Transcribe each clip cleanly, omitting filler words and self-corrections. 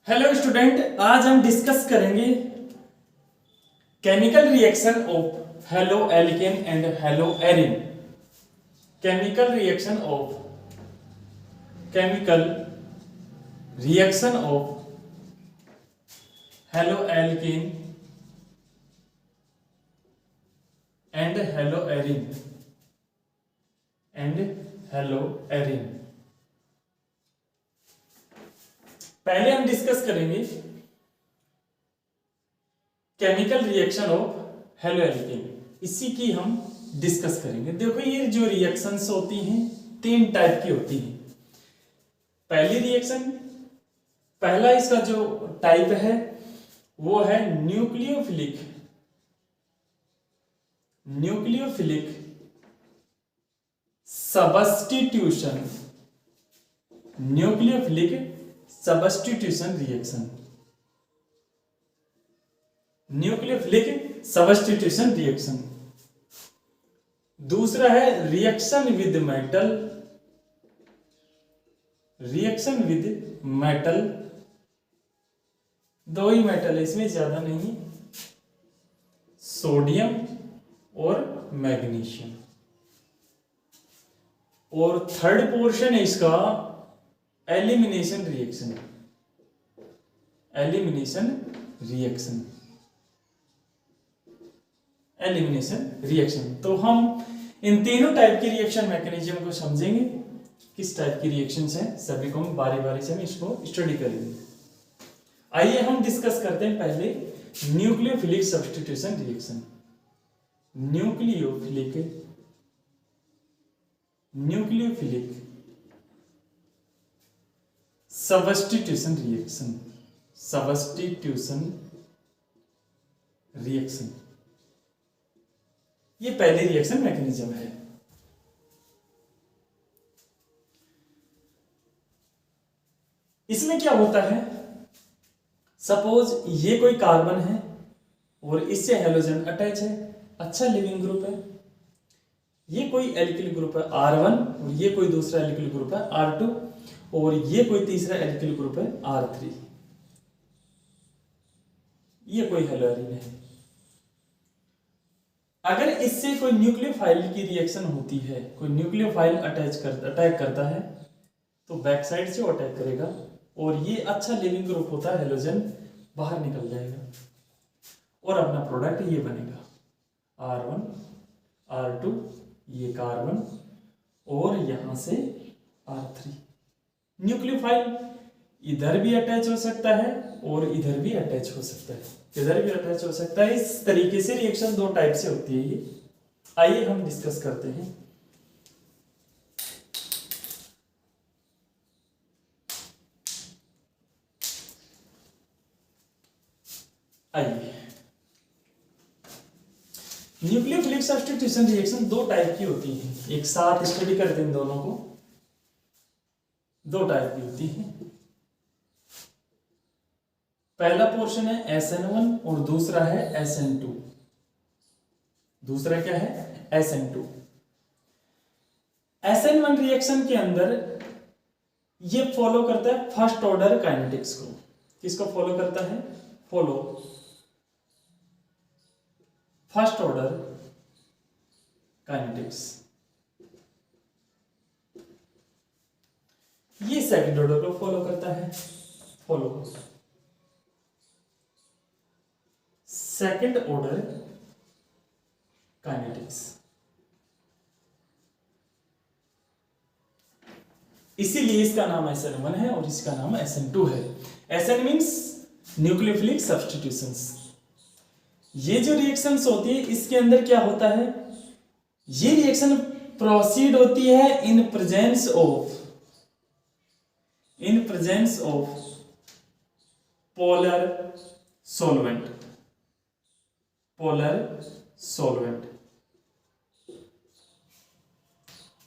Hello student, आज हम discuss करेंगे chemical reaction of halo alkane and hello Erin. Chemical reaction of halo alkane and hello Erin. पहले हम discuss करेंगे chemical reaction of halo alkane, इसी की हम डिस्कस करेंगे। देखो, ये जो रिएक्शंस होती हैं तीन टाइप की होती हैं। पहली रिएक्शन, पहला इसका जो टाइप है वो है न्यूक्लियोफिलिक सबस्टिट्यूशन रिएक्शन। दूसरा है रिएक्शन विद मेटल। दो ही मेटल है इसमें, ज्यादा नहीं, सोडियम और मैग्नीशियम। और थर्ड पोर्शन है इसका एलिमिनेशन रिएक्शन। तो हम इन तीनों टाइप की रिएक्शन मैकेनिज्म को समझेंगे, किस टाइप की रिएक्शंस हैं, सभी को हम बारी बारी से हम इसको स्टडी करेंगे। आइए हम डिस्कस करते हैं पहले nucleophilic substitution reaction. Nucleophilic substitution reaction. ये पहली रिएक्शन मैकेनिज्म है। इसमें क्या होता है, सपोज ये कोई कार्बन है और इससे हेलोजन अटैच है, अच्छा लिविंग ग्रुप है। ये कोई एल्किल ग्रुप है R1 और ये कोई दूसरा एल्किल ग्रुप है R2 और ये कोई तीसरा एल्किल ग्रुप है R3। ये कोई हेलोएरिन है। अगर इससे कोई न्यूक्लियोफाइल की रिएक्शन होती है, कोई न्यूक्लियोफाइल अटैक करता है, तो बैक साइड से अटैक करेगा और ये अच्छा लिविंग ग्रुप होता है, हेलोजन बाहर निकल जाएगा और अपना प्रोडक्ट ये बनेगा R1 R2, ये कार्बन और यहां से R3। न्यूक्लियोफाइल इधर भी अटैच हो सकता है और इधर भी अटैच हो सकता है, इधर भी अटैच हो सकता है। इस तरीके से रिएक्शन दो टाइप से होती है ये। आइए हम डिस्कस करते हैं। आइए, न्यूक्लियोफिलिक सब्स्टिट्यूशन रिएक्शन दो टाइप की होती है, एक साथ स्टडी करते हैं दोनों को। दो टाइप की होती है, पहला पोर्शन है SN1 और दूसरा है SN2। दूसरा क्या है SN2। SN1 रिएक्शन के अंदर ये फॉलो करता है फर्स्ट ऑर्डर काइनेटिक्स को। किसको फॉलो करता है? First order kinetics. ये सेकंड ऑर्डर को फॉलो करता है, सेकंड ऑर्डर काइनेटिक्स। इसीलिए इसका नाम SN1 है और इसका नाम SN2 है। SN means nucleophilic substitutions. ये जो रिएक्शंस होती है इसके अंदर क्या होता है, ये रिएक्शन प्रोसीड होती है in presence of polar solvent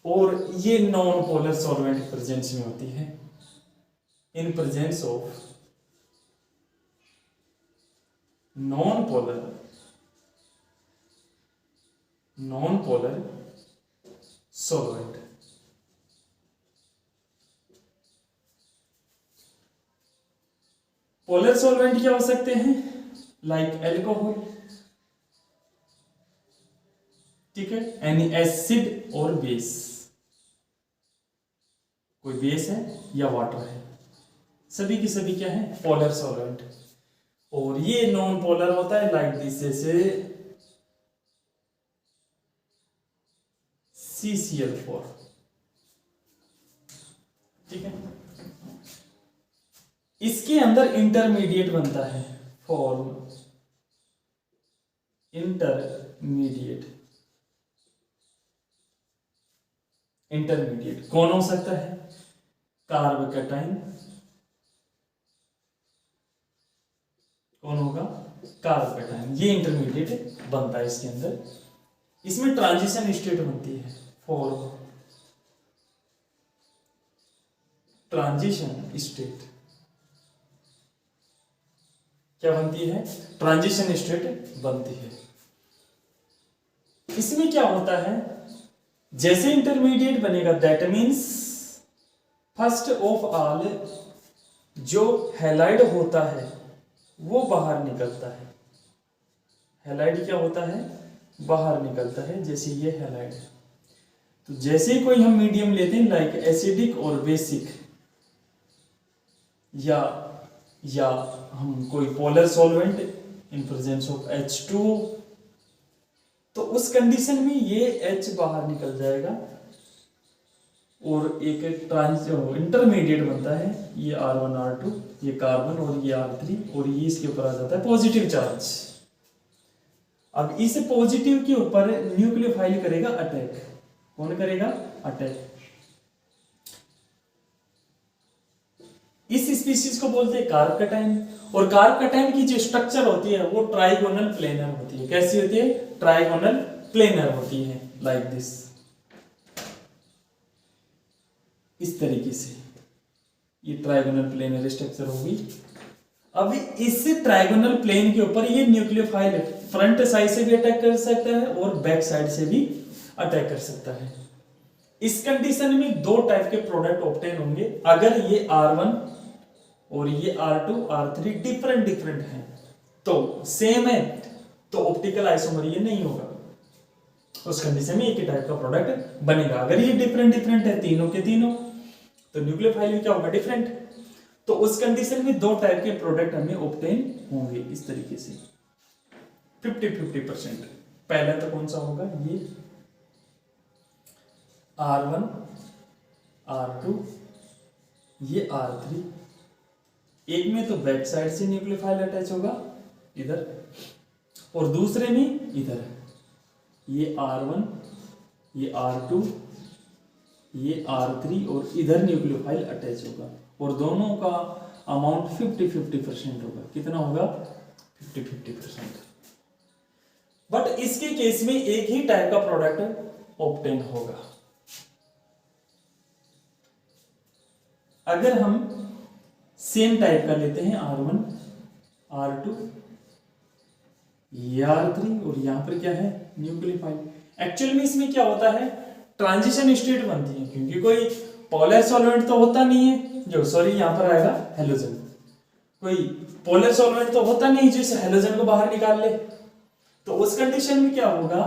और ये नॉन पोलर सॉल्वेंट प्रेजेंस में होती है, in presence of non polar solvent. Polar solvent क्या हो सकते हैं, लाइक एल्कोहल, ठीक है, एनी एसिड और बेस, कोई बेस है या वाटर है, सभी की सभी क्या है, पोलर सॉल्वेंट। और ये नॉन पोलर होता है लाइक दिस, जैसे CCl4, ठीक है। इसके अंदर इंटरमीडिएट बनता है, फॉर्म इंटरमीडिएट, इंटरमीडिएट कौन हो सकता है, कार्बोकैटाइन, कौन होगा, कार्बोकैटाइन, ये इंटरमीडिएट बनता है इसके अंदर। इसमें ट्रांजिशन स्टेट बनती है, फॉर्म ट्रांजिशन स्टेट, क्या बनती है, ट्रांजिशन स्टेट बनती है। इसमें क्या होता है, जैसे इंटरमीडिएट बनेगा that means first of all जो हैलाइड होता है वो बाहर निकलता है, हैलाइड क्या होता है, बाहर निकलता है, जैसे ये हैलाइड है। तो जैसे ही कोई हम मीडियम लेते हैं लाइक एसिडिक और बेसिक, या हम कोई polar solvent in presence of H2, तो उस कंडीशन में ये H बाहर निकल जाएगा और एक इंटरमीडिएट बनता है, ये R1 R2, ये कार्बन और ये R3, और ये इसके ऊपर आ जाता है पॉजिटिव चार्ज। अब इस पॉजिटिव के ऊपर न्यूक्लियोफाइल करेगा अटैक, कौन करेगा, अटैक। इस स्पीशीज को बोलते हैं कार्बोकैटाइन, और कार्बोकैटाइन की जो स्ट्रक्चर होती है वो ट्राइगोनल प्लेनर होती है, कैसी होती है, ट्राइगोनल प्लेनर होती है, लाइक दिस, इस तरीके से ये ट्राइगोनल प्लेनर स्ट्रक्चर होगी। अब इस ट्राइगोनल प्लेन के ऊपर ये न्यूक्लियोफाइल फ्रंट साइड से भी अटैक कर सकता है और बैक साइड से भी अटैक कर सकता है। इस कंडीशन में दो टाइप के प्रोडक्ट ऑब्टेन होंगे, अगर ये R1 और ये R2 R3 डिफरेंट हैं तो सेम है तो ऑप्टिकल आइसोमर ये नहीं होगा, उस कंडीशन में एक ही टाइप का प्रोडक्ट बनेगा। अगर ये डिफरेंट है तीनों के तीनों, तो न्यूक्लियोफाइल क्या होगा, डिफरेंट, तो उस कंडीशन में दो टाइप के प्रोडक्ट हमें ऑब्टेन होंगे इस तरीके से 50-50%। पहला तो कौन सा होगा, ये R1 R2 ये R3, एक में तो बैक साइड से न्यूक्लियोफाइल अटैच होगा इधर, और दूसरे में इधर, ये R1 ये R2 ये R3 और इधर न्यूक्लियोफाइल अटैच होगा, और दोनों का अमाउंट 50-50% होगा। कितना होगा, 50-50%। बट इसके केस में एक ही टाइप का प्रोडक्ट ऑब्टेन होगा। अगर हम सेम टाइप का लेते हैं R1 R2 ये R3 और यहां पर क्या है, न्यूक्लियोफाइल, एक्चुअल में इसमें क्या होता है, ट्रांजिशन स्टेट बनती है, क्योंकि कोई पोलर सॉल्वेंट तो होता नहीं है, जो सॉरी यहां पर आएगा हेलोजन, कोई पोलर सॉल्वेंट तो होता नहीं जो इस हेलोजन को बाहर निकाल ले। तो उस कंडीशन में क्या होगा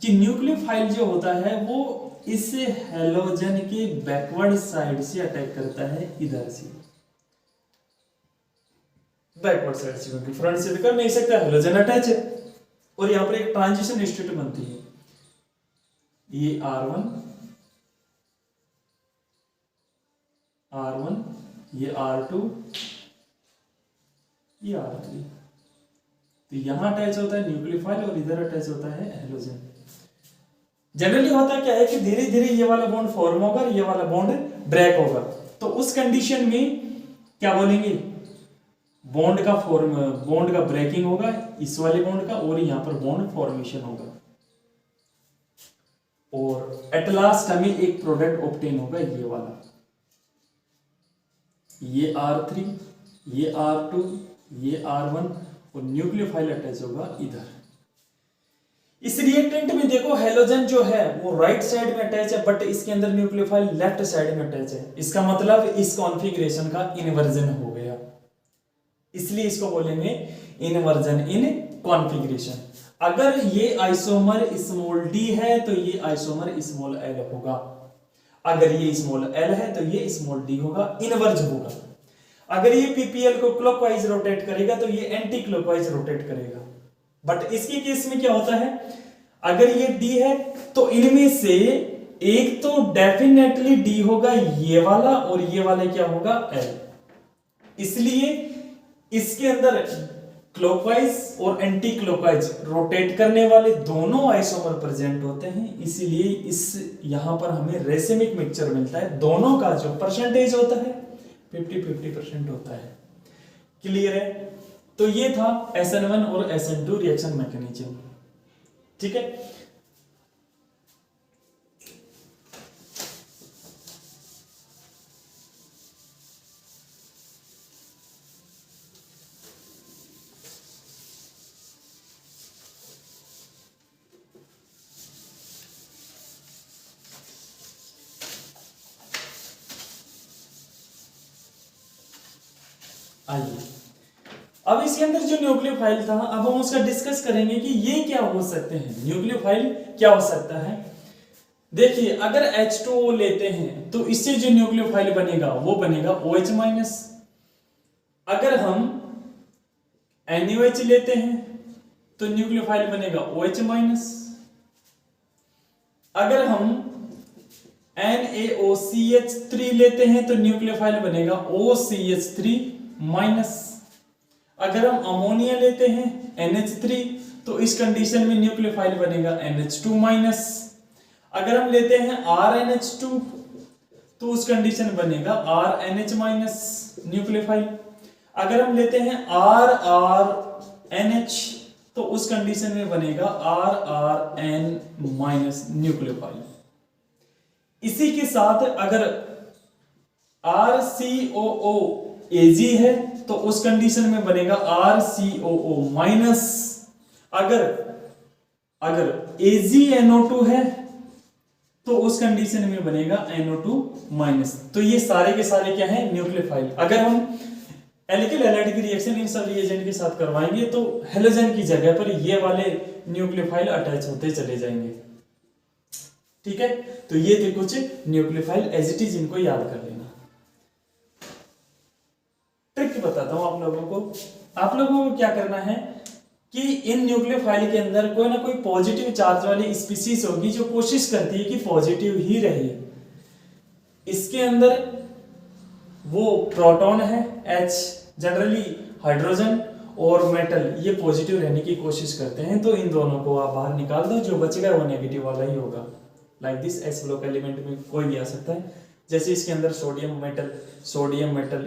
कि न्यूक्लियोफाइल जो होता है वो इस हेलोजन के बैकवर्ड साइड से अटैक करता है, इधर से बैकवर्ड साइड से, क्योंकि फ्रंट से तो कर नहीं सकता, हेलोजन अटैच है, और यहां पर एक ट्रांजिशन स्टेट बनती है, ये R1 ये R2 ये R3, तो यहां अटैच होता है न्यूक्लियोफाइल और इधर अटैच होता है हेलोजन। जनरली होता क्या है कि धीरे धीरे ये वाला बॉन्ड फॉर्म होगा, ये वाला बॉन्ड ब्रेक होगा, तो उस कंडीशन में क्या बोलेंगे, बॉन्ड का ब्रेकिंग होगा इस वाले बॉन्ड का, और यहां पर बॉन्ड फॉर्मेशन होगा, और एट लास्ट हमें एक प्रोडक्ट ऑब्टेन होगा, ये वाला, ये R3 ये R2 ये R1, और न्यूक्लियोफाइल अटैच होगा इधर। इस रिएक्टेंट में देखो हेलोजन जो है वो राइट साइड में अटैच है, बट इसके अंदर न्यूक्लियोफाइल लेफ्ट साइड में अटैच है, इसका मतलब इस कॉन्फ़िगरेशन का इन्वर्जन हो गया। इसलिए इसको बोलेंगे इनवर्जन इन कॉन्फ़िगरेशन। अगर ये आइसोमर स्मॉल डी है तो ये आइसोमर स्मॉल एल होगा, अगर ये स्मॉल एल है तो ये स्मॉल डी होगा, इनवर्ज होगा। अगर ये पीपीएल को क्लॉकवाइज रोटेट करेगा तो ये एंटी क्लॉकवाइज रोटेट करेगा। बट इसके केस में क्या होता है, अगर ये डी है तो इनमें से एक तो डेफिनेटली डी होगा ये वाला, और ये वाला क्या होगा एल। इसलिए इसके अंदर क्लॉकवाइज और एंटी क्लॉकवाइज रोटेट करने वाले दोनों आइसोमर प्रेजेंट होते हैं। इसीलिए इस यहां पर हमें रेसिमिक मिक्सचर मिलता है, दोनों का जो परसेंटेज होता है 50-50% होता है। क्लियर है? तो ये था SN1 और SN2 रिएक्शन मैकेनिज्म। ठीक है, आइए अब इसके अंदर जो न्यूक्लियोफाइल था अब हम उसका डिस्कस करेंगे कि ये क्या हो सकते हैं, न्यूक्लियोफाइल क्या हो सकता है। देखिए अगर H2O लेते हैं तो इससे जो न्यूक्लियोफाइल बनेगा वो बनेगा OH-। अगर हम NaOH लेते हैं तो न्यूक्लियोफाइल बनेगा OH-। अगर हम NaOCH3 लेते हैं तो न्यूक्लियोफाइल बनेगा OCH3-। अगर हम अमोनिया लेते हैं NH3 तो इस कंडीशन में न्यूक्लियोफाइल बनेगा NH2-। अगर हम लेते हैं RNH2 तो उस कंडीशन बनेगा RNH- न्यूक्लियोफाइल। अगर हम लेते हैं RRNH तो उस कंडीशन में बनेगा RRN- न्यूक्लियोफाइल। इसी के साथ अगर RCOOAg है तो उस कंडीशन में बनेगा RCOO-। अगर AgNO2 है तो उस कंडीशन में बनेगा NO2-। तो ये सारे के सारे क्या है, न्यूक्लियोफाइल। अगर हम एल्किल हैलाइड की रिएक्शन इन सब रिएजेंट के साथ करवाएंगे तो हेलोजन की जगह पर ये वाले न्यूक्लियोफाइल अटैच होते चले जाएंगे। ठीक है, तो ये थे कुछ न्यूक्लियोफाइल एज इट इज, इनको याद कर लेना। ट्रिक बताता हूं आप लोगों को। आप लोगों को क्या करना है कि इन न्यूक्लियोफाइल के अंदर कोई ना कोई पॉजिटिव चार्ज वाली स्पीसीज होगी जो कोशिश करती है कि पॉजिटिव ही रहे। इसके अंदर वो प्रोटॉन है H, जनरली हाइड्रोजन और मेटल, ये पॉजिटिव रहने की कोशिश करते हैं। तो इन दोनों को आप बाहर निकाल दो, जो बचेगा वो नेगेटिव वाला ही होगा। Like this S block element में कोई भी आ सकता है। जैसे इसके अंदर सोडियम मेटल,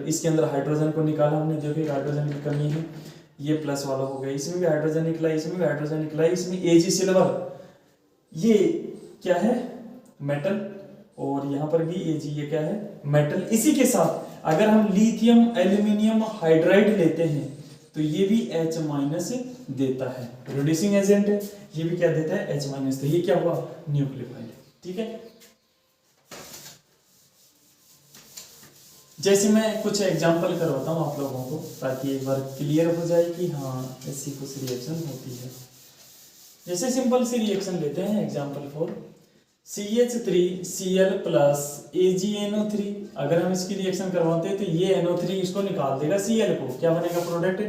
इसके अंदर हाइड्रोजन को निकाला हमने, देखिए हाइड्रोजन की कमी है, ये प्लस वाला हो गया, इसमें भी हाइड्रोजन निकला, इसमें भी हाइड्रोजन निकला, इसमें Ag सिल्वर, ये क्या है मेटल, और यहाँ पर भी Ag ये क्या है मेटल। इसी के साथ अगर हम लिथियम एल्यूमिनियम हाइड्राइड लेते हैं तो ये भी H- देता है, रिड्यूसिंग एजेंट है, ये भी क्या देता है H-। तो ये क्या हुआ न्यूक्लियोफाइल। ठीक है, जैसे मैं कुछ एग्जांपल करवाता हूँ आप लोगों को ताकि एक बार क्लियर हो जाए कि हाँ ऐसी कुछ रिएक्शन होती है। जैसे सिंपल सी रिएक्शन लेते हैं, example for CH3Cl plus AgNO3। अगर हम इसकी रिएक्शन करवाते हैं तो ये NO3 इसको निकाल देगा Cl को, क्या बनेगा प्रोडक्ट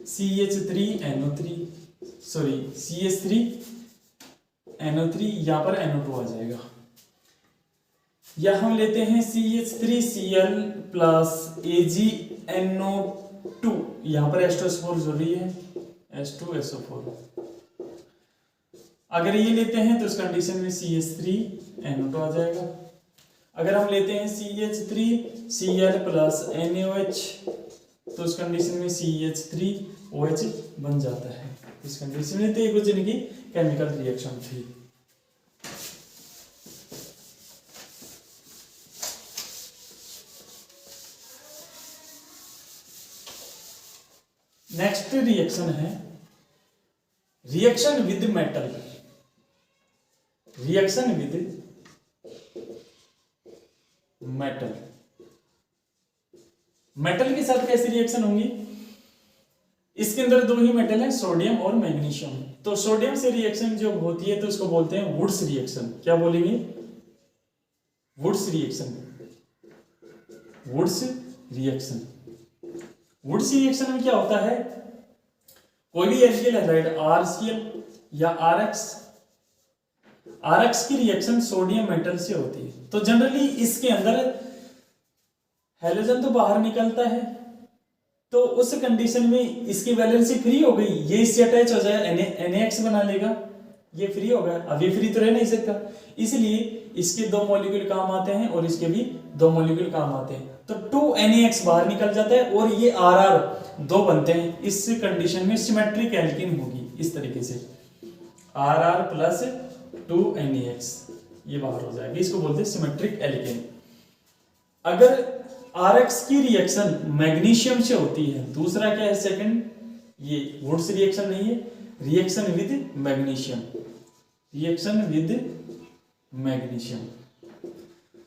CH3 यहाँ पर NO2 आ जाएगा। या हम लेते हैं CH3Cl प्लस AgNO2, यहाँ पर H2SO4 जरूरी है, H2SO4। अगर ये लेते हैं तो इस कंडीशन में CH3NO2 आ जाएगा। अगर हम लेते हैं CH3Cl प्लस NaOH तो उस कंडीशन में CH3OH बन जाता है। इस कंडीशन में तो ये कुछ इनकी केमिकल रिएक्शन थी। नेक्स्ट रिएक्शन है reaction with metal. Reaction with metal, metal के साथ कैसी रिएक्शन होंगी, इसके अंदर दो ही मेटल है, सोडियम और मैग्नीशियम। तो सोडियम से रिएक्शन जो होती है तो उसको बोलते हैं वुड्स रिएक्शन। क्या बोलेंगे? Wurtz reaction. Wurtz reaction. Wurtz reaction में क्या होता है, कोई भी एल्किल हैलाइड RCl या RX की रिएक्शन सोडियम मेटल से होती है। तो जनरली इसके अंदर हैलोजन तो बाहर निकलता है, तो उस कंडीशन में इसकी वैलेंसी फ्री हो गई, ये इससे अटैच हो जाए, NaX बना लेगा, ये फ्री होगा। अब ये फ्री तो रह नहीं सकता, इसलिए इसके दो मॉलिक्यूल काम आते हैं और इसके भी दो मॉलिक्यूल काम आते हैं। तो 2NaX बाहर निकल जाता है और ये RR दो बनते हैं। इस कंडीशन में सिमेट्रिक एल्कीन होगी इस तरीके से, RR प्लस 2NaX ये बाहर हो जाएगी, इसको बोलते हैं सिमेट्रिक एल्कीन। अगर RX की रिएक्शन मैग्नीशियम से होती है, दूसरा क्या है सेकंड, ये वुड्स रिएक्शन नहीं है, reaction with magnesium, reaction with magnesium.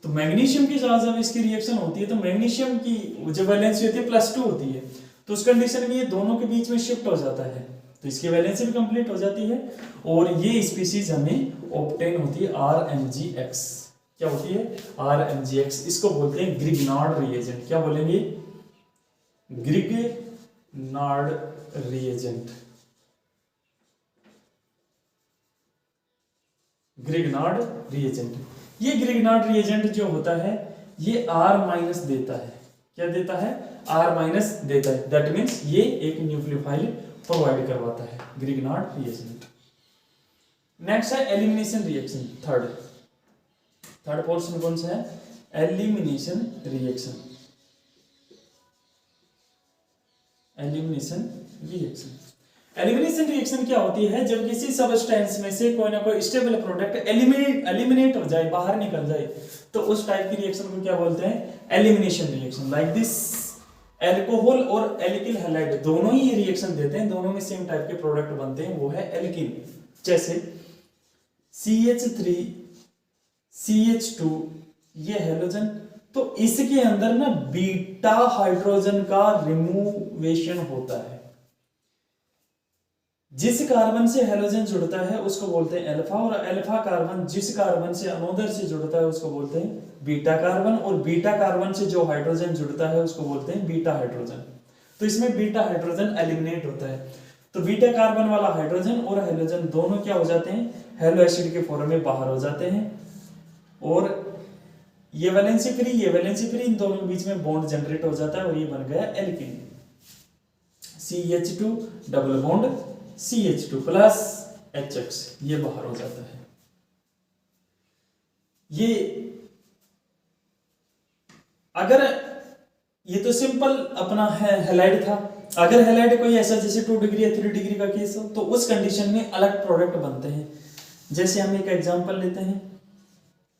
तो मैग्नीशियम के साथ जब इसकी रिएक्शन होती है तो मैग्नीशियम की जो वैलेंसी होती है +2 होती है, तो उस कंडीशन में ये दोनों के बीच में शिफ्ट हो जाता है, तो इसकी वैलेंसी भी कंप्लीट हो जाती है और ये स्पीशीज हमें ऑब्टेन होती है RMgX। क्या होती है? RMgX। इसको बोलते हैं ग्रिग्नार्ड रिएजेंट। क्या बोलेंगे? Grignard reagent. Grignard reagent. ये ग्रिग्नार्ड रिएजेंट जो होता है ये R- देता है। क्या देता है? R- देता है। दैट मीन्स ये एक न्यूक्लियोफाइल प्रोवाइड करवाता है, ग्रिग्नार्ड रिएजेंट। नेक्स्ट है एलिमिनेशन रिएक्शन। थर्ड पोर्शन कौन सा है? Elimination reaction. Elimination reaction. Elimination reaction क्या होती है? जब किसी सबस्टेंस में से कोई ना कोई स्टेबल प्रोडक्ट एलिमिनेट हो जाए, बाहर निकल जाए, तो उस टाइप की रिएक्शन को क्या बोलते हैं? Elimination reaction. Like this, alcohol और एल्किल हैलाइड दोनों ही रिएक्शन देते हैं, दोनों में सेम टाइप के प्रोडक्ट बनते हैं, वो है एल्कीन। जैसे CH3 CH2 ये हैलोजन, तो इसके अंदर ना बीटा हाइड्रोजन का रिमूवेशन होता है। जिस कार्बन से हैलोजन जुड़ता है उसको बोलते हैं अल्फा, और अल्फा कार्बन जिस कार्बन से अनोदर से जुड़ता है उसको बोलते हैं बीटा कार्बन, और बीटा कार्बन से जो हाइड्रोजन जुड़ता है उसको बोलते हैं बीटा हाइड्रोजन। तो इसमें बीटा हाइड्रोजन एलिमिनेट होता है, तो बीटा कार्बन वाला हाइड्रोजन और हैलोजन दोनों क्या हो जाते हैं? हैलो एसिड के फॉर्म में बाहर हो जाते हैं, और ये वैलेंसी फ्री, ये वैलेंसी फ्री, इन दोनों के बीच में बॉन्ड जनरेट हो जाता है और ये बन गया alkene. CH2 double bond CH2 plus HX ये बाहर हो जाता है। ये अगर ये तो सिंपल अपना हैलाइड था, अगर हैलाइड कोई ऐसा जैसे 2 डिग्री या 3 डिग्री का केस हो तो उस कंडीशन में अलग प्रोडक्ट बनते हैं। जैसे हम एक एग्जांपल लेते हैं,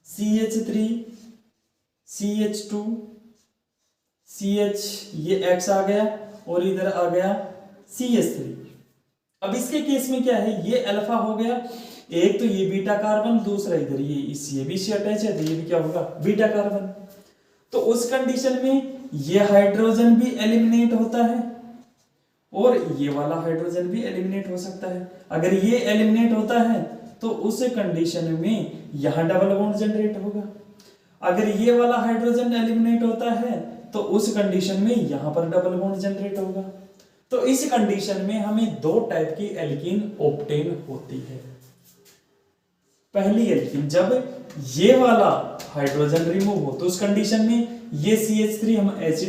CH3 CH2 CH ये X आ गया और इधर आ गया CH3। अब इसके केस में क्या है? ये अल्फा हो गया, एक तो ये बीटा कार्बन, दूसरा इधर ये भी से अटैच है, तो ये भी क्या होगा? Beta carbon. तो उस कंडीशन में ये हाइड्रोजन भी एलिमिनेट होता है और ये वाला हाइड्रोजन भी एलिमिनेट हो सकता है। अगर ये एलिमिनेट होता है तो उस कंडीशन में यहां डबल बॉन्ड जनरेट होगा। अगर ये वाला हाइड्रोजन एलिमिनेट होता है तो उस कंडीशन में यहां पर डबल बॉन्ड जनरेट होगा। तो इस कंडीशन में हमें दो टाइप की एल्कीन ऑब्टेन होती है। पहली एल्कीन, जब ये वाला हाइड्रोजन रिमूव हो तो उस कंडीशन में ये CH3 हम एज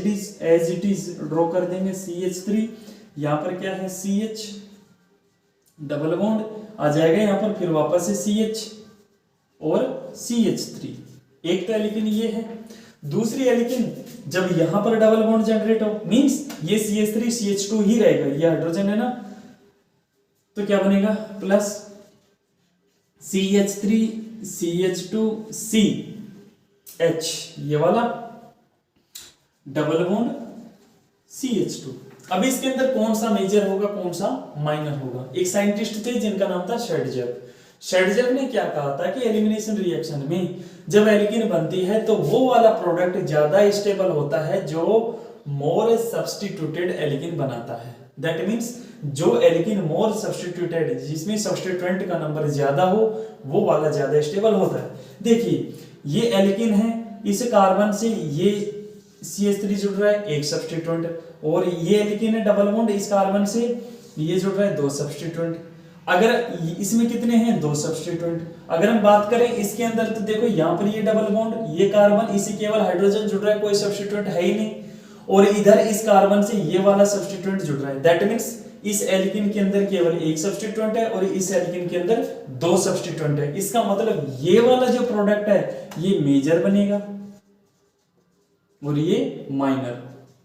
इट इज ड्रॉ कर देंगे, CH3, यहां पर क्या है? CH डबल बॉन्ड आ जाएगा यहां पर, फिर वापस से CH और CH3। एक तो एल्कीन ये है। दूसरी एल्कीन, जब यहां पर डबल बॉन्ड जनरेट हो, मींस ये CH3 CH2 ही रहेगा, ये हाइड्रोजन है ना, तो क्या बनेगा? प्लस CH3 CH2 CH ये वाला डबल बॉन्ड CH2। अब इसके अंदर कौन सा मेजर होगा, कौन सा माइनर होगा? एक साइंटिस्ट थे जिनका नाम था शेरजेव। शेरजेव ने क्या कहा था कि एलिमिनेशन रिएक्शन में जब एल्कीन बनती है तो वो वाला प्रोडक्ट ज्यादा स्टेबल होता है जो मोर सब्स्टिट्यूटेड एल्कीन बनाता है। दैट मीन्स जो एल्कीन मोर सब्स्टिट्यूटेड, जिसमें सब्स्टिट्यूएंट का नंबर ज्यादा हो, वो वाला ज्यादा स्टेबल होता है। देखिए ये एल्कीन है, इस कार्बन से ये CH3 जुड़ रहा है, एक सब्स्टिट्यूएंट, और ये एल्कीन है डबल बॉन्ड, इस कार्बन से ये जुड़ रहा है, दो सब्स्टिट्यूएंट। अगर इसमें कितने हैं, दो सब्स्टिट्यूएंट। अगर हम बात करें इसके अंदर तो देखो यहाँ पर ये डबल बॉन्ड, ये कार्बन, इसी केवल हाइड्रोजन जुड़ रहा है, कोई सब्स्टिट्यूएंट है ही नहीं, और इधर इस कार्बन से ये वाला सब्स्टिट्यूएंट जुड़ रहा है। दैट मीन्स इस एल्कीन के अंदर केवल एक सब्स्टिट्यूएंट है और इस एल्कीन के अंदर दो सब्स्टिट्यूएंट है। इसका मतलब ये वाला जो प्रोडक्ट है ये मेजर बनेगा और ये माइनर।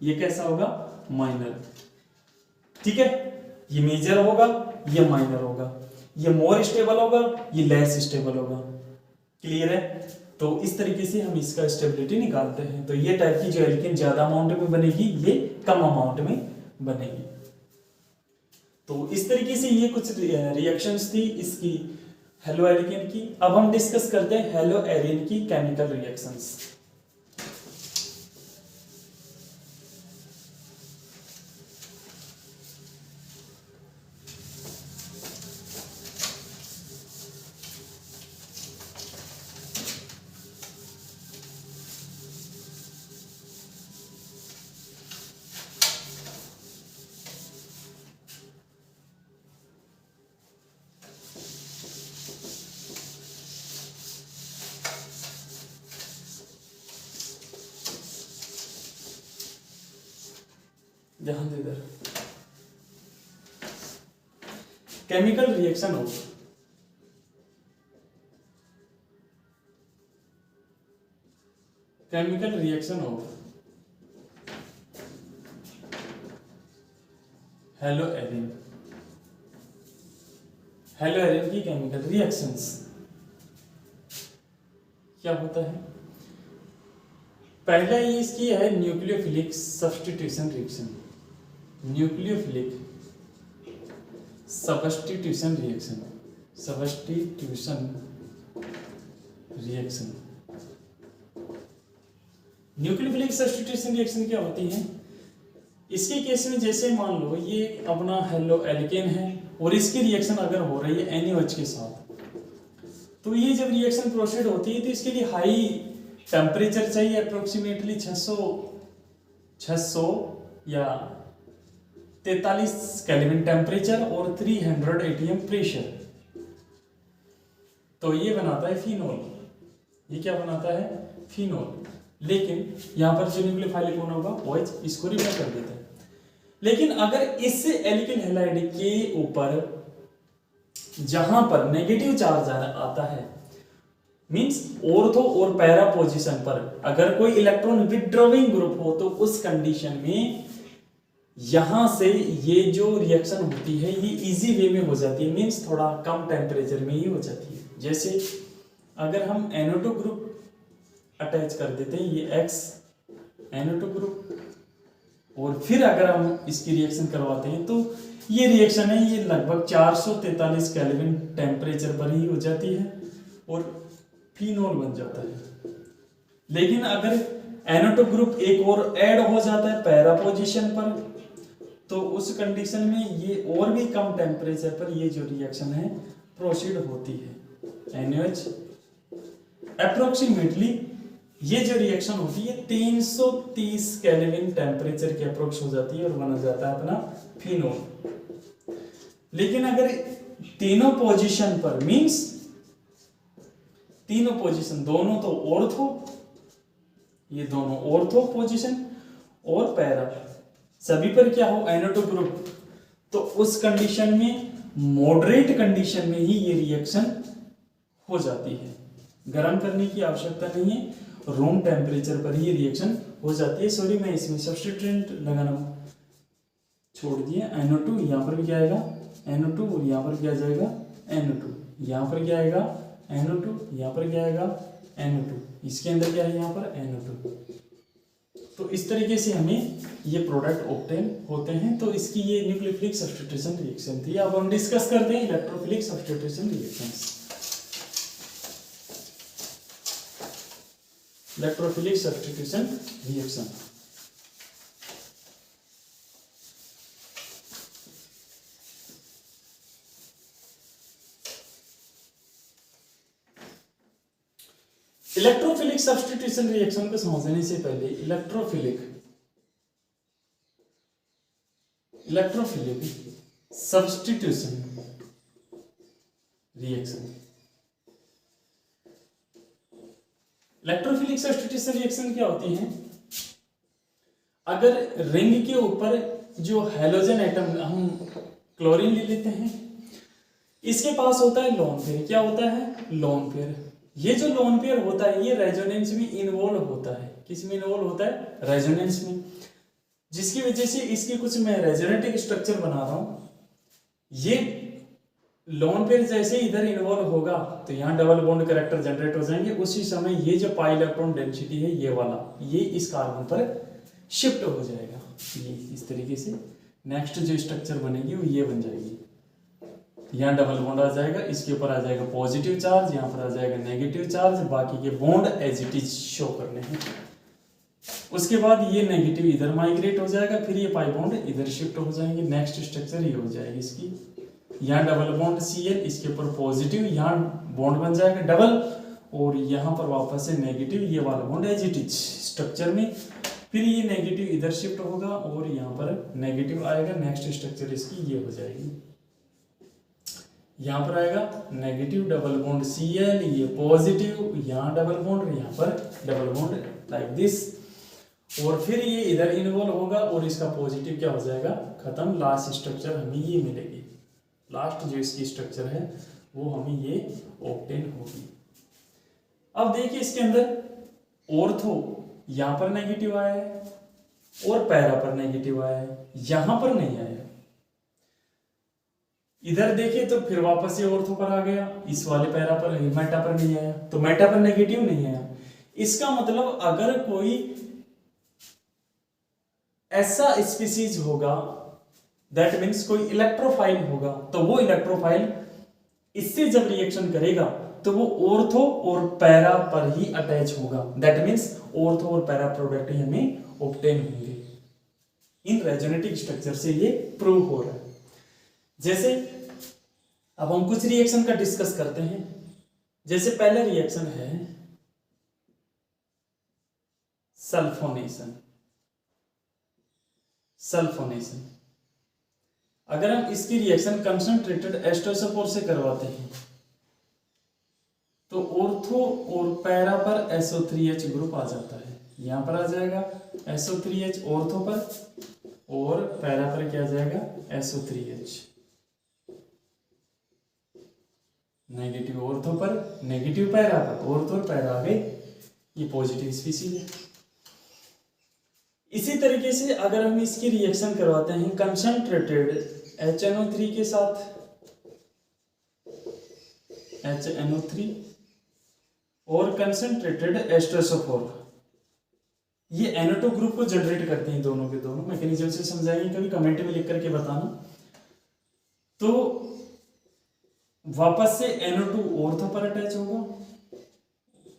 ये कैसा होगा, माइनर। ठीक है, ये मेजर होगा, ये माइनर होगा, ये मोर स्टेबल होगा, ये लेस स्टेबल होगा। क्लियर है? तो इस तरीके से हम इसका स्टेबिलिटी निकालते हैं। तो ये टाइप की जो एल्कीन ज्यादा अमाउंट में बनेगी, ये कम अमाउंट में बनेगी। तो इस तरीके से ये कुछ रिएक्शंस थी इसकी हेलो एल्कीन की। अब हम डिस्कस करते हैं हेलो एरीन की केमिकल रिएक्शंस। ध्यान दे इधर, chemical reaction of hello arene. Hello arene की केमिकल रिएक्शंस क्या होता है? पहला ये इसकी है nucleophilic substitution reaction. Nucleophilic substitution reaction, nucleophilic substitution reaction क्या होती है? इसके केस में जैसे मान लो ये अपना हेलो एल्केन है और इसकी रिएक्शन अगर हो रही है NaOH के साथ, तो ये जब रिएक्शन प्रोसीड होती है तो इसके लिए हाई टेम्परेचर चाहिए, अप्रोक्सीमेटली 600 या 43 केल्विन टेम्परेचर और 300 ATM प्रेशर। तो ये बनाता है फिनोल। ये क्या बनाता है? फिनोल। लेकिन यहां पर जो न्यूक्लियोफाइलिक कौन होगा? OH, इसको रिमूव कर देते हैं। लेकिन अगर इस एल्किल हैलाइड के ऊपर जहां पर नेगेटिव चार्ज आता है, मींस ऑर्थो और पैरा पोजीशन पर अगर कोई इलेक्ट्रॉन विथड्रॉइंग ग्रुप हो, तो उस कंडीशन में यहां से ये जो रिएक्शन होती है ये इजी वे में हो जाती है, मींस थोड़ा कम टेम्परेचर में ही हो जाती है। जैसे अगर हम NO2 ग्रुप अटैच कर देते हैं, ये X NO2 ग्रुप, और फिर अगर हम इसकी रिएक्शन करवाते हैं तो ये रिएक्शन है ये लगभग 443 केल्विन टेम्परेचर पर ही हो जाती है और फिनोल बन जाता है। लेकिन अगर NO2 ग्रुप एक और ऐड हो जाता है पैरा पोजीशन पर, तो उस कंडीशन में ये और भी कम टेम्परेचर पर ये जो रिएक्शन है प्रोसीड होती है। NaOH अप्रोक्सीमेटली ये जो रिएक्शन होती है 330 केल्विन टेम्परेचर के अप्रोक्स हो जाती है और बना जाता है अपना फिनोल। लेकिन अगर तीनों पोजीशन पर, मींस तीनों पोजीशन दोनों तो ऑर्थो, ये दोनों ऑर्थो पोजीशन और पैरा, सभी पर क्या हो NO2 ग्रुप, तो उस कंडीशन में मॉडरेट कंडीशन में ही ये रिएक्शन हो जाती है। गर्म करने की आवश्यकता नहीं है, रूम टेम्परेचर पर ही रिएक्शन हो जाती है। सॉरी, मैं इसमें सब्स्टिट्यूएंट लगाना छोड़ दिया। NO2 यहाँ पर भी क्या आएगा? NO2, और यहाँ पर क्या जाएगा? NO2, यहाँ पर क्या आएगा? NO2, यहाँ पर क्या आएगा? NO2, इसके अंदर क्या है? यहाँ पर NO2। तो इस तरीके से हमें ये प्रोडक्ट ऑब्टेन होते हैं। तो इसकी ये न्यूक्लियोफिलिक सब्स्टिट्यूशन रिएक्शन थी। अब हम डिस्कस करते हैं electrophilic substitution reactions. Electrophilic substitution reaction electrophilic substitution reaction को समझने से पहले electrophilic substitution reaction, electrophilic substitution reaction क्या होती है? अगर रिंग के ऊपर जो हैलोजन एटम, हम क्लोरीन ले लेते हैं, इसके पास होता है लोन पेयर। क्या होता है? Lone pair. ये जो लोन पेयर होता है ये रेजोनेंस में इन्वॉल्व होता है। किस में इन्वॉल्व होता है? रेजोनेंस में, जिसकी वजह से इसकी कुछ मैं रेजोनेटिक स्ट्रक्चर बना रहा हूं। ये लोन पेयर जैसे इधर इन्वॉल्व होगा तो यहाँ डबल बॉन्ड कैरेक्टर जनरेट हो जाएंगे। उसी समय ये जो पाई इलेक्ट्रॉन डेंसिटी है ये वाला, ये इस कार्बन पर शिफ्ट हो जाएगा। ये इस तरीके से नेक्स्ट जो स्ट्रक्चर बनेगी वो ये बन जाएगी। यहाँ डबल बॉन्ड आ जाएगा, इसके ऊपर आ जाएगा पॉजिटिव चार्ज, यहाँ पर आ जाएगा नेगेटिव चार्ज, बाकी के bond as it is show करने हैं। उसके बाद ये नेगेटिव इधर माइग्रेट हो जाएगा, फिर ये पाई बॉन्ड इधर शिफ्ट हो जाएंगे। नेक्स्ट स्ट्रक्चर ये हो जाएगी इसकी, यहाँ डबल बॉन्ड Cl, इसके ऊपर पॉजिटिव, यहाँ बॉन्ड बन जाएगा डबल, और यहाँ पर वापस से नेगेटिव, ये वाला bond as it is structure में, फिर ये नेगेटिव इधर शिफ्ट होगा और यहाँ पर नेगेटिव आएगा। नेक्स्ट स्ट्रक्चर इसकी ये हो जाएगी, यहाँ पर आएगा नेगेटिव डबल बॉन्ड Cl, ये पॉजिटिव, यहाँ डबल बॉन्ड, यहाँ पर डबल बॉन्ड लाइक दिस, और फिर ये इधर इन्वॉल्व होगा और इसका पॉजिटिव क्या हो जाएगा? खत्म। लास्ट स्ट्रक्चर हमें ये मिलेगी, लास्ट जो इसकी स्ट्रक्चर है वो हमें ये ऑक्टेन होगी। अब देखिए इसके अंदर ऑर्थो यहां पर नेगेटिव आया है और पैरा पर नेगेटिव आया है, यहां पर नहीं आया। इधर देखिए तो फिर वापस ये ऑर्थो पर आ गया, इस वाले पैरा पर, मेटा पर नहीं आया, तो मेटा पर नेगेटिव नहीं आया। इसका मतलब अगर कोई ऐसा स्पीसीज होगा, दैट मीन्स कोई इलेक्ट्रोफाइल होगा, तो वो इलेक्ट्रोफाइल इससे जब रिएक्शन करेगा तो वो ऑर्थो और पैरा पर ही अटैच होगा। दैट मीन्स ऑर्थो और पैरा प्रोडक्ट ही हमें ऑब्टेन होंगे। इन रेजोनेटिक स्ट्रक्चर से ये प्रूव हो रहा है। जैसे अब हम कुछ रिएक्शन का डिस्कस करते हैं। जैसे पहला रिएक्शन है सल्फोनेशन। सल्फोनेशन, अगर हम इसकी रिएक्शन कंसंट्रेटेड एस्टोसोपोर से करवाते हैं तो ऑर्थो और पैरा पर SO3H ग्रुप आ जाता है। यहां पर आ जाएगा SO3H ऑर्थो पर, और पैरा पर क्या आ जाएगा? SO3H। नेगेटिव ऑर्थो पर, नेगेटिव पैरा पर, ऑर्थो और पैरा आ गए, ये पॉजिटिव स्पीसीज है। इसी तरीके से अगर हम इसकी रिएक्शन करवाते हैं कंसंट्रेटेड HNO3 के साथ, HNO3 और कंसंट्रेटेड एस्टोसोफोर, ये NO2 ग्रुप को जनरेट करते हैं। दोनों के दोनों मैकेनिज्म से समझाएंगे, कभी कमेंट में लिख करके बताना। तो वापस से NO2 ऑर्थो पर अटैच होगा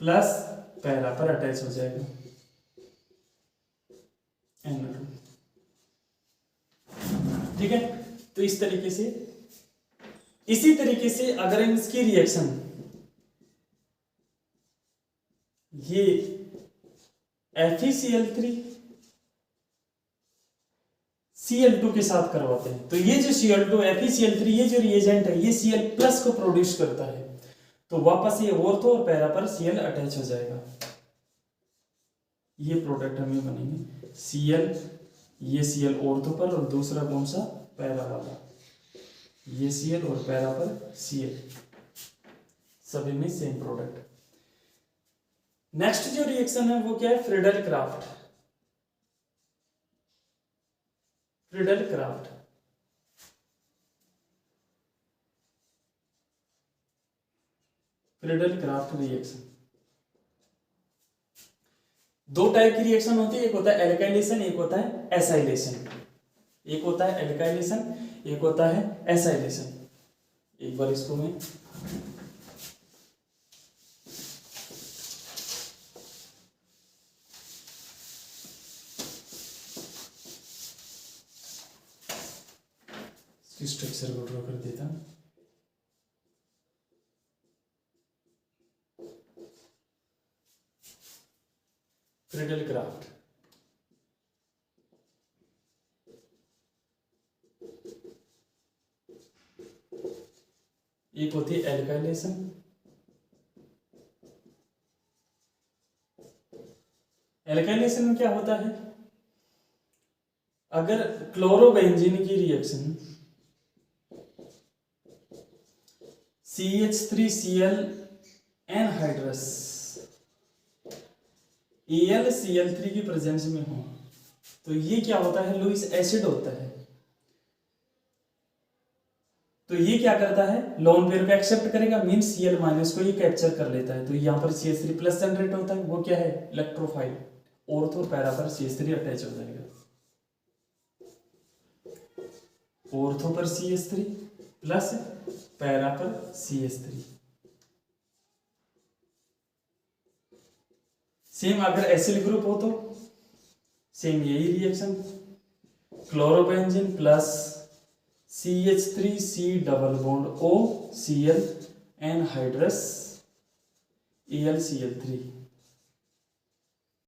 प्लस पैरा पर अटैच हो जाएगा NO2, ठीक है। तो इस तरीके से, इसी तरीके से अगर हम इसकी रिएक्शन ये FeCl3 Cl2 के साथ करवाते हैं तो ये जो Cl2 FeCl3 ये जो रिएजेंट है ये Cl प्लस को प्रोड्यूस करता है, तो वापस ये ऑर्थो और पैरा पर Cl अटैच हो जाएगा। ये प्रोडक्ट हमें बनेंगे Cl, ये Cl ऑर्थो पर और दूसरा कौन सा? पैरा वाला, ये Cl और पैरा पर Cl, सभी में सेम प्रोडक्ट। नेक्स्ट जो रिएक्शन है वो क्या है? Friedel craft. Friedel craft, Friedel craft reaction. दो टाइप की रिएक्शन होती है, एक होता है एल्काइलेशन, एक होता है एसाइलेशन। एक होता है एल्काइलेशन, एक होता है एसाइलेशन। एक बार इसको मैं स्ट्रक्चर को ड्रॉ कर देता हूं। क्रिडलक्राफ्ट। एक होती है एल्काइलेशन, एल्काइलेशन में क्या होता है, अगर क्लोरोबेंजीन की रिएक्शन CH3Cl एनहाइड्रस AlCl3 की प्रेजेंस में हो तो ये क्या होता है, लुईस एसिड होता है। तो ये क्या करता है, लोन पेयर को एक्सेप्ट करेगा, मीन Cl माइनस को ये कैप्चर कर लेता है। तो यहाँ पर CH3 प्लस जनरेट होता है, वो क्या है, इलेक्ट्रोफाइल, ऑर्थो पैरा पर CH3 अटैच हो जाएगा, ऑर्थो पर CH3 प्लस पैरा पर CH3। सेम अगर एसिल ग्रुप हो तो सेम यही reaction, chlorobenzene plus CH3C double bond O Cl anhydrous AlCl3।